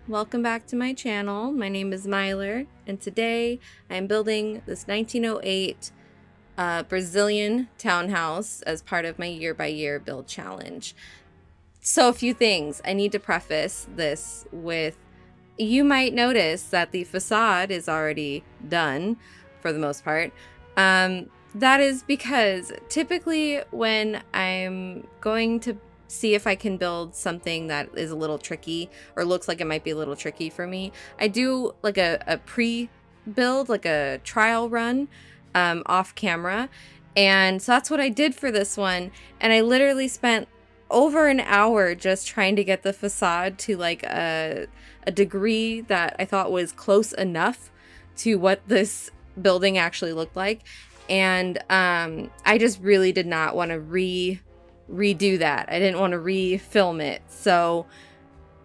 welcome back to my channel. My name is Myler, and today I'm building this 1908 Brazilian townhouse as part of my year-by-year build challenge. So a few things. I need to preface this with, you might notice that the facade is already done for the most part. That is because typically when I'm going to see if I can build something that is a little tricky or looks like it might be a little tricky for me, I do like a pre-build, like a trial run off camera. And so that's what I did for this one. And I literally spent over an hour just trying to get the facade to like a degree that I thought was close enough to what this building actually looked like. And I just really did not want to redo that. I didn't want to refilm it. So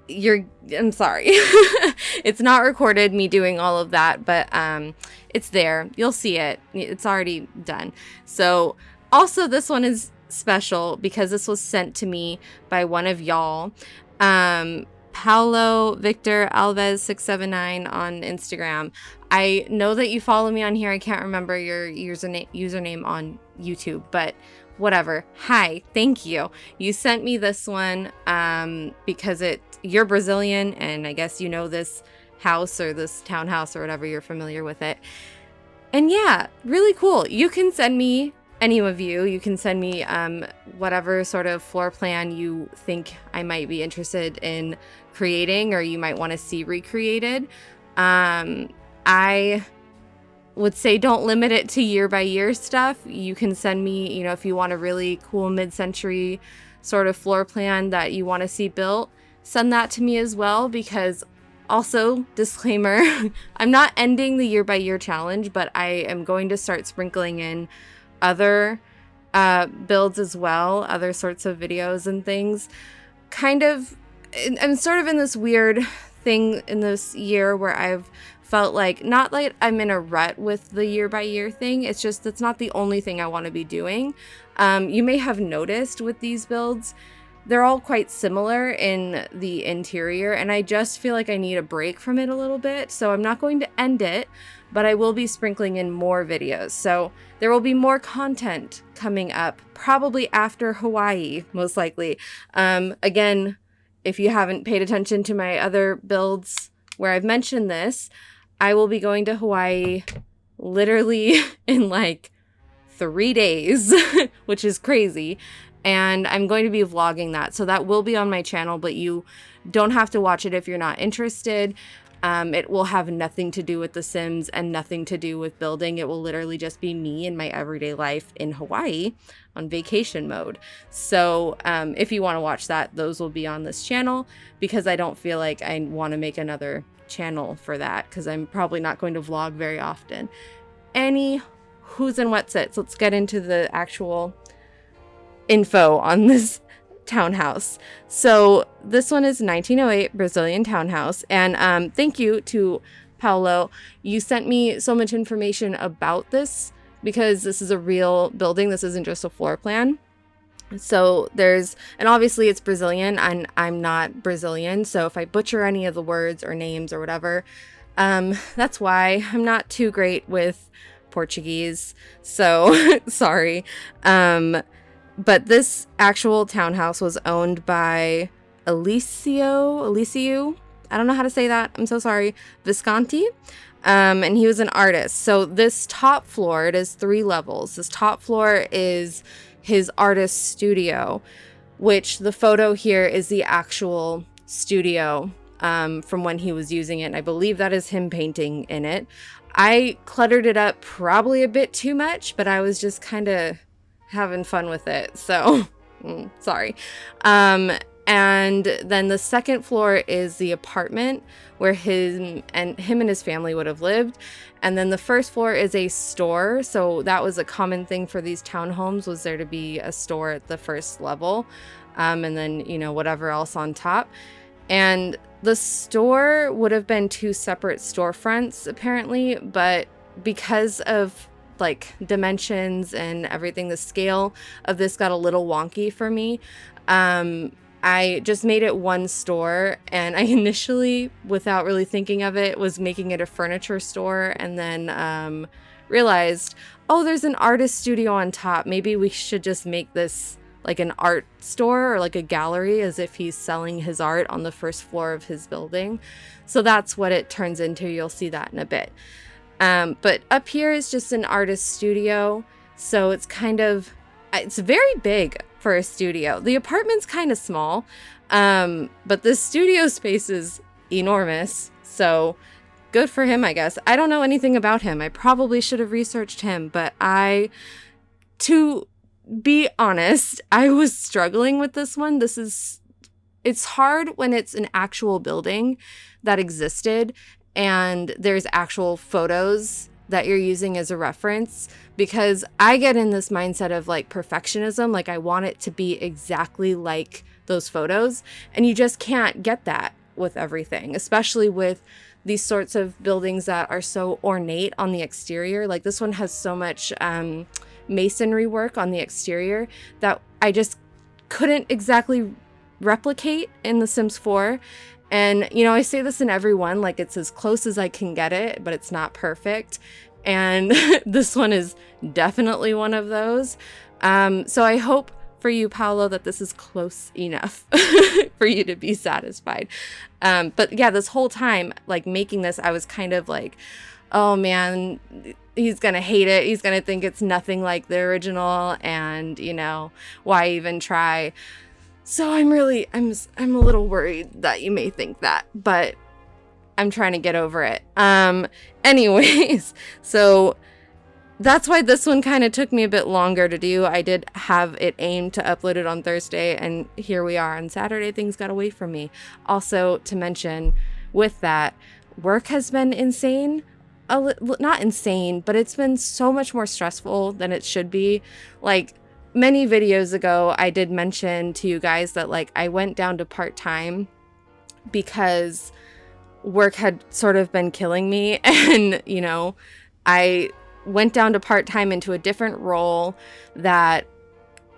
I'm sorry. It's not recorded, me doing all of that, but it's there. You'll see it. It's already done. So also this one is special because this was sent to me by one of y'all. Paulo Victor Alves 679 on Instagram. I know that you follow me on here. I can't remember your username on YouTube, but whatever. Hi, thank you. You sent me this one because you're Brazilian, and I guess you know this house or this townhouse or whatever, you're familiar with it. And yeah, really cool. You can send me, any of you can send me whatever sort of floor plan you think I might be interested in creating or you might want to see recreated. I would say don't limit it to year by year stuff. You can send me, if you want a really cool mid-century sort of floor plan that you want to see built, send that to me as well, because also, disclaimer, I'm not ending the year by year challenge, but I am going to start sprinkling in other builds as well, other sorts of videos and things. I'm sort of in this weird thing in this year where I've felt like, not like I'm in a rut with the year by year thing, it's just that's not the only thing I want to be doing. You may have noticed with these builds, they're all quite similar in the interior, and I just feel like I need a break from it a little bit, so I'm not going to end it, but I will be sprinkling in more videos. So there will be more content coming up, probably after Hawaii, most likely. Again, if you haven't paid attention to my other builds where I've mentioned this, I will be going to Hawaii literally in like 3 days, which is crazy. And I'm going to be vlogging that. So that will be on my channel, but you don't have to watch it if you're not interested. It will have nothing to do with The Sims and nothing to do with building. It will literally just be me in my everyday life in Hawaii on vacation mode. So if you want to watch that, those will be on this channel, because I don't feel like I want to make another channel for that, because I'm probably not going to vlog very often. Any who's and what's it. So let's get into the actual info on this townhouse. So this one is 1908 Brazilian townhouse, and thank you to Paulo. You sent me so much information about this because this is a real building. This isn't just a floor plan. So and obviously it's Brazilian, and I'm not Brazilian, so if I butcher any of the words or names or whatever, that's why. I'm not too great with Portuguese, so sorry. But this actual townhouse was owned by Alicio, I don't know how to say that, I'm so sorry, Visconti, and he was an artist. So this top floor, it is 3 levels. This top floor is his artist studio, which the photo here is the actual studio from when he was using it, and I believe that is him painting in it. I cluttered it up probably a bit too much, but I was just kind of having fun with it, so sorry. And then the second floor is the apartment where him and his family would have lived, and then the first floor is a store. So that was a common thing for these townhomes, was there to be a store at the first level, and then whatever else on top. And the store would have been 2 separate storefronts apparently, but because of like dimensions and everything, the scale of this got a little wonky for me. I just made it one store, and I initially, without really thinking of it, was making it a furniture store, and then realized, oh, there's an artist studio on top. Maybe we should just make this like an art store or like a gallery, as if he's selling his art on the first floor of his building. So that's what it turns into. You'll see that in a bit. But up here is just an artist studio. So it's very big for a studio. The apartment's kind of small, but the studio space is enormous. So good for him, I guess. I don't know anything about him. I probably should have researched him, but to be honest, I was struggling with this one. It's hard when it's an actual building that existed and there's actual photos that you're using as a reference, because I get in this mindset of like perfectionism. Like I want it to be exactly like those photos, and you just can't get that with everything, especially with these sorts of buildings that are so ornate on the exterior. Like this one has so much masonry work on the exterior that I just couldn't exactly replicate in The Sims 4. And, you know, I say this in every one, like it's as close as I can get it, but it's not perfect. And this one is definitely one of those. So I hope for you, Paolo, that this is close enough for you to be satisfied. But yeah, this whole time, like making this, I was kind of like, oh man, he's going to hate it. He's going to think it's nothing like the original. And, you know, why even try? So I'm a little worried that you may think that, but I'm trying to get over it. Anyways, so that's why this one kind of took me a bit longer to do. I did have it aimed to upload it on Thursday, and here we are on Saturday. Things got away from me. Also, to mention with that, work has been insane. Not insane, but it's been so much more stressful than it should be. Like, many videos ago, I did mention to you guys that like I went down to part-time because work had sort of been killing me. And, you know, I went down to part-time into a different role that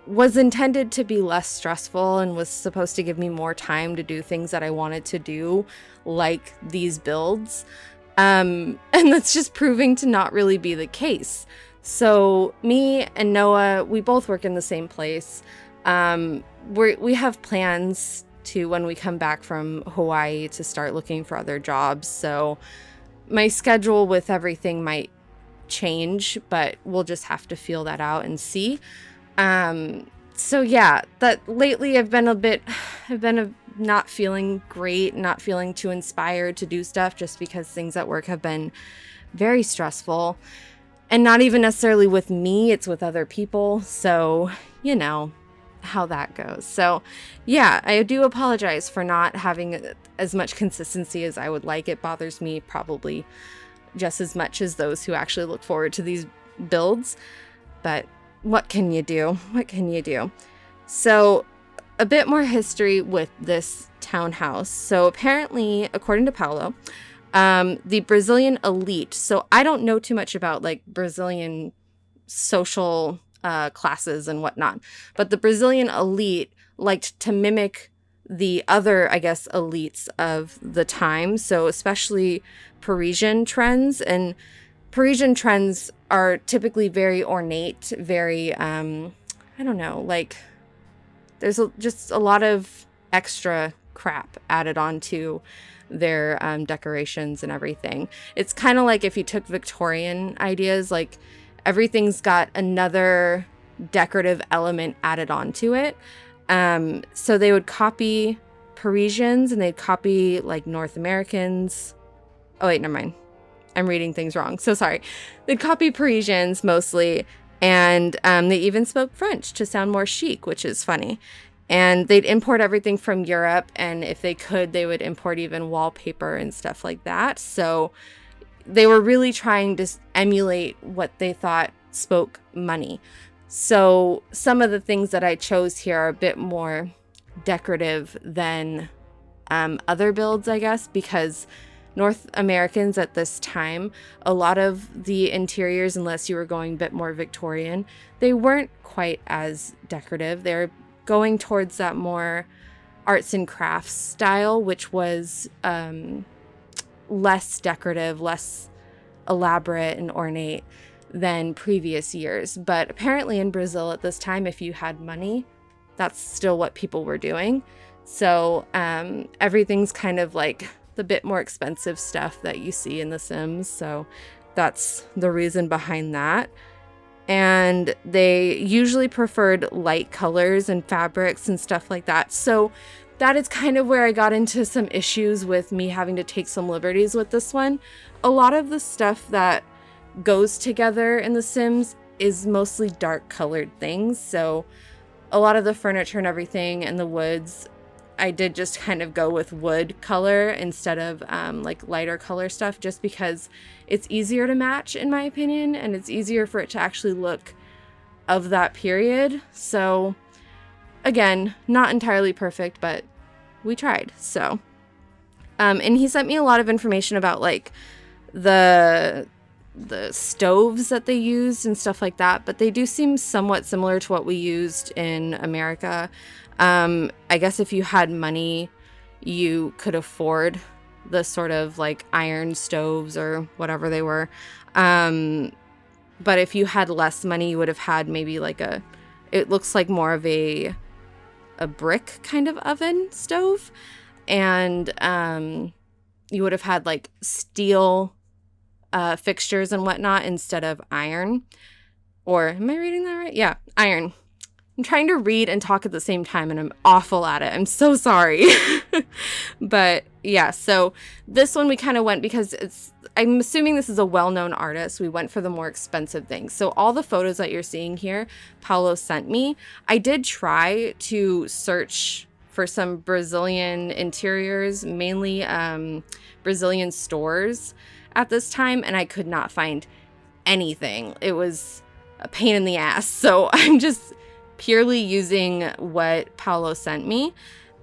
was intended to be less stressful and was supposed to give me more time to do things that I wanted to do, like these builds. And that's just proving to not really be the case. So me and Noah, we both work in the same place. We have plans to, when we come back from Hawaii, to start looking for other jobs. So my schedule with everything might change, but we'll just have to feel that out and see. So yeah, that lately I've been not feeling great, not feeling too inspired to do stuff, just because things at work have been very stressful. And not even necessarily with me, it's with other people. So, you know how that goes. So, yeah, I do apologize for not having as much consistency as I would like. It bothers me probably just as much as those who actually look forward to these builds. But what can you do? What can you do? So, a bit more history with this townhouse. So, apparently, according to Paolo, the Brazilian elite. So I don't know too much about like Brazilian social classes and whatnot, but the Brazilian elite liked to mimic the other, I guess, elites of the time. So especially Parisian trends, and Parisian trends are typically very ornate, very, I don't know, like there's just a lot of extra crap added onto their decorations and everything. It's kind of like if you took Victorian ideas, like everything's got another decorative element added onto it. So they would copy Parisians and they'd copy like North Americans. Oh wait, never mind. I'm reading things wrong. So sorry. They'd copy Parisians mostly, and they even spoke French to sound more chic, which is funny. And they'd import everything from Europe, and if they could, they would import even wallpaper and stuff like that. So they were really trying to emulate what they thought spoke money. So some of the things that I chose here are a bit more decorative than other builds, I guess, because North Americans at this time, a lot of the interiors, unless you were going a bit more Victorian, they weren't quite as decorative. They're going towards that more arts and crafts style, which was less decorative, less elaborate and ornate than previous years. But apparently in Brazil at this time, if you had money, that's still what people were doing. So everything's kind of like the bit more expensive stuff that you see in The Sims. So that's the reason behind that. And they usually preferred light colors and fabrics and stuff like that. So that is kind of where I got into some issues with me having to take some liberties with this one. A lot of the stuff that goes together in The Sims is mostly dark colored things. So a lot of the furniture and everything and the woods, I did just kind of go with wood color instead of like lighter color stuff, just because it's easier to match in my opinion, and it's easier for it to actually look of that period. So again, not entirely perfect, but we tried. So and he sent me a lot of information about like the stoves that they used and stuff like that, but they do seem somewhat similar to what we used in America. I guess if you had money, you could afford the sort of like iron stoves or whatever they were. But if you had less money, you would have had maybe like it looks like more of a brick kind of oven stove. And you would have had like steel fixtures and whatnot instead of iron. Or am I reading that right? Yeah, iron. I'm trying to read and talk at the same time, and I'm awful at it. I'm so sorry. But yeah, so this one we kind of went because I'm assuming this is a well-known artist. We went for the more expensive things. So all the photos that you're seeing here, Paulo sent me. I did try to search for some Brazilian interiors, mainly Brazilian stores at this time, and I could not find anything. It was a pain in the ass. So I'm just purely using what Paulo sent me.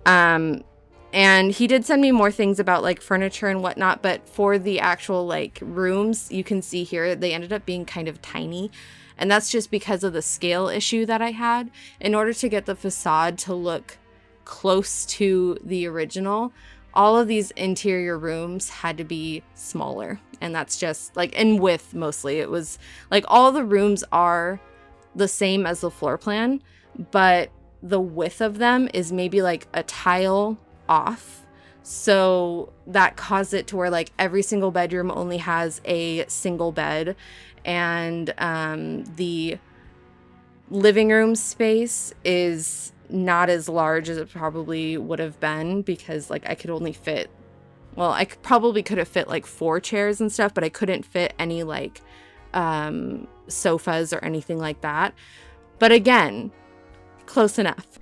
And he did send me more things about like furniture and whatnot, but for the actual like rooms, you can see here, they ended up being kind of tiny. And that's just because of the scale issue that I had. In order to get the facade to look close to the original, all of these interior rooms had to be smaller. And that's just like in width mostly. It was like all the rooms are the same as the floor plan, but the width of them is maybe like a tile off. So that caused it to where like every single bedroom only has a single bed, and the living room space is not as large as it probably would have been, because like I could only fit, well, I probably could have fit like 4 chairs and stuff, but I couldn't fit any like sofas or anything like that. But again, close enough.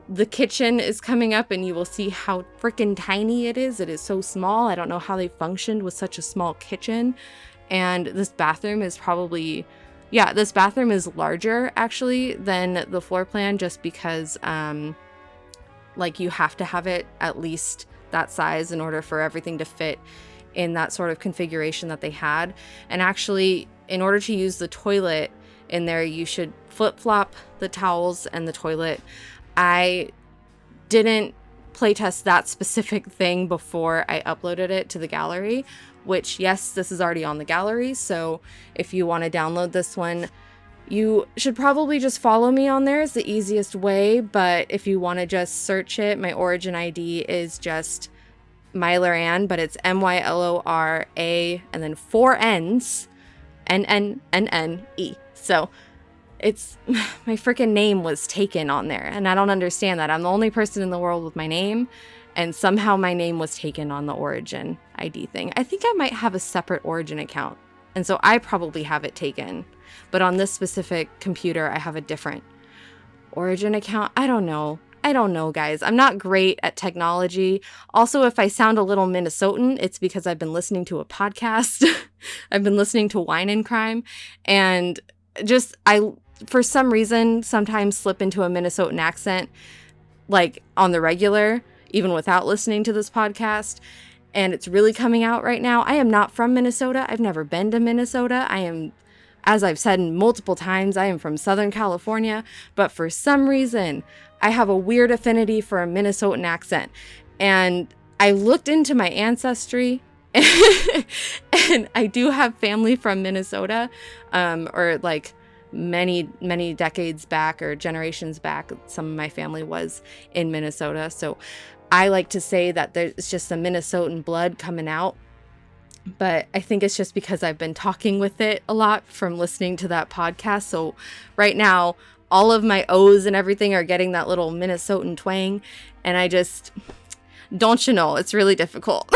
The kitchen is coming up and you will see how freaking tiny it is. It is so small. I don't know how they functioned with such a small kitchen. And this bathroom is probably, yeah, this bathroom is larger actually than the floor plan, just because like you have to have it at least that size in order for everything to fit in that sort of configuration that they had. And actually, in order to use the toilet in there, you should flip-flop the towels and the toilet. I didn't playtest that specific thing before I uploaded it to the gallery, which, yes, this is already on the gallery. So if you want to download this one, you should probably just follow me on there. It's the easiest way. But if you want to just search it, my origin ID is just myloranne, but it's MYLORA and then 4 N's, NNNNE. So it's, my freaking name was taken on there, and I don't understand that. I'm the only person in the world with my name, and somehow my name was taken on the origin ID thing. I think I might have a separate origin account, and so I probably have it taken. But on this specific computer, I have a different origin account. I don't know, guys. I'm not great at technology. Also, if I sound a little Minnesotan, it's because I've been listening to a podcast. I've been listening to Wine and Crime, and just, I, for some reason, sometimes slip into a Minnesotan accent, like on the regular, even without listening to this podcast. And it's really coming out right now. I am not from Minnesota. I've never been to Minnesota. I as I've said multiple times, I am from Southern California, but for some reason, I have a weird affinity for a Minnesotan accent. And I looked into my ancestry and I do have family from Minnesota, or like many decades back or generations back. Some of my family was in Minnesota. So I like to say that there's just some Minnesotan blood coming out. But I think it's just because I've been talking with it a lot from listening to that podcast. So right now, all of my O's and everything are getting that little Minnesotan twang. And I just, don't you know, it's really difficult.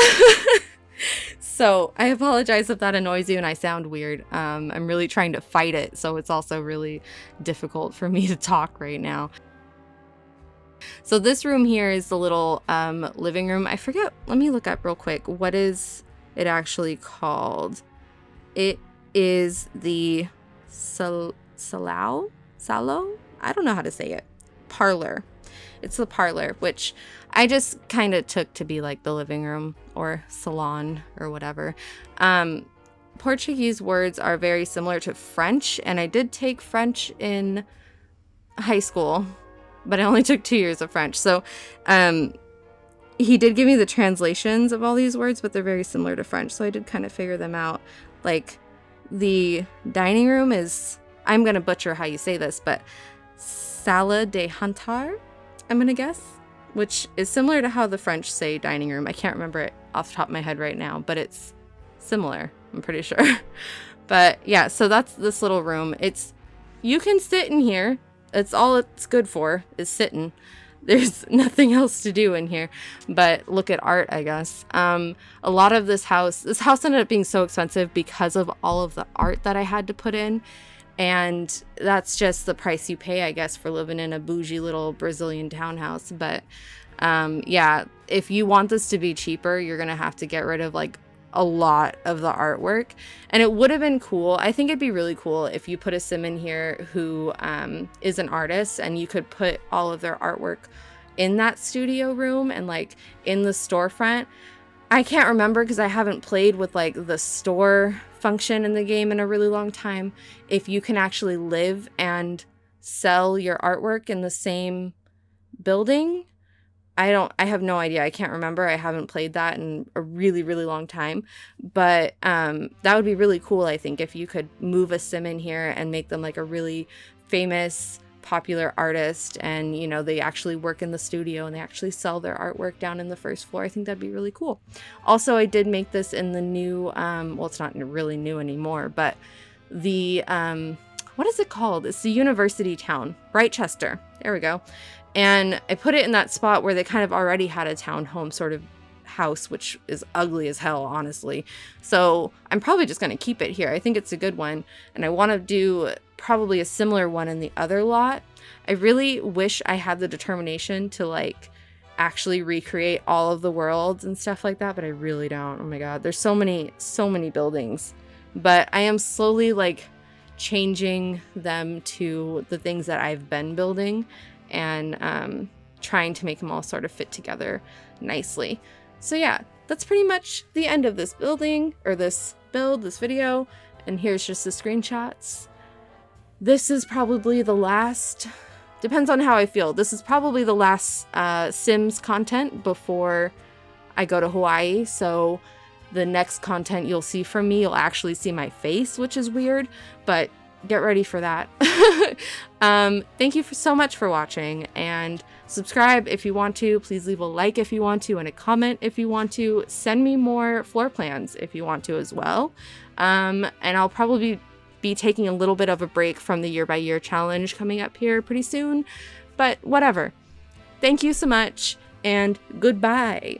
So I apologize if that annoys you and I sound weird. I'm really trying to fight it. So it's also really difficult for me to talk right now. So this room here is the little living room. I forget. Let me look up real quick. What is it actually called? It is the salon? I don't know how to say it. Parlor. It's the parlor, which I just kind of took to be like the living room or salon or whatever. Portuguese words are very similar to French, and I did take French in high school, but I only took 2 years of French. So he did give me the translations of all these words, but they're very similar to French. So I did kind of figure them out. Like the dining room is, I'm going to butcher how you say this, but sala de jantar, I'm going to guess, which is similar to how the French say dining room. I can't remember it off the top of my head right now, but it's similar, I'm pretty sure. But yeah, so that's this little room. You can sit in here. It's all it's good for is sitting. There's nothing else to do in here but look at art, I guess. A lot of this house ended up being so expensive because of all of the art that I had to put in. And that's just the price you pay, I guess, for living in a bougie little Brazilian townhouse. But yeah, if you want this to be cheaper, you're going to have to get rid of like a lot of the artwork. And it would have been cool. I think it'd be really cool if you put a sim in here who is an artist, and you could put all of their artwork in that studio room and like in the storefront. I can't remember because I haven't played with like the store function in the game in a really long time. If you can actually live and sell your artwork in the same building. I have no idea. I can't remember. I haven't played that in a really, really long time. But that would be really cool, I think, if you could move a sim in here and make them like a really famous, popular artist, and you know, they actually work in the studio and they actually sell their artwork down in the first floor. I think that'd be really cool. Also, I did make this in the new well, it's not really new anymore, but the what is it called? It's the university town, Brightchester. There we go. And I put it in that spot where they kind of already had a townhome sort of house, which is ugly as hell, honestly. So I'm probably just going to keep it here. I think it's a good one. And I want to do probably a similar one in the other lot. I really wish I had the determination to like actually recreate all of the worlds and stuff like that, but I really don't. Oh my God. There's so many buildings, but I am slowly like changing them to the things that I've been building and trying to make them all sort of fit together nicely. So yeah, that's pretty much the end of this building, or this video. And here's just the screenshots. This is probably the last, depends on how I feel. This is probably the last Sims content before I go to Hawaii. So the next content you'll see from me, you'll actually see my face, which is weird, but get ready for that. Thank you so much for watching, and subscribe if you want to. Please leave a like if you want to, and a comment if you want to. Send me more floor plans if you want to as well. And I'll probably be taking a little bit of a break from the year by year challenge coming up here pretty soon, but whatever. Thank you so much, and goodbye.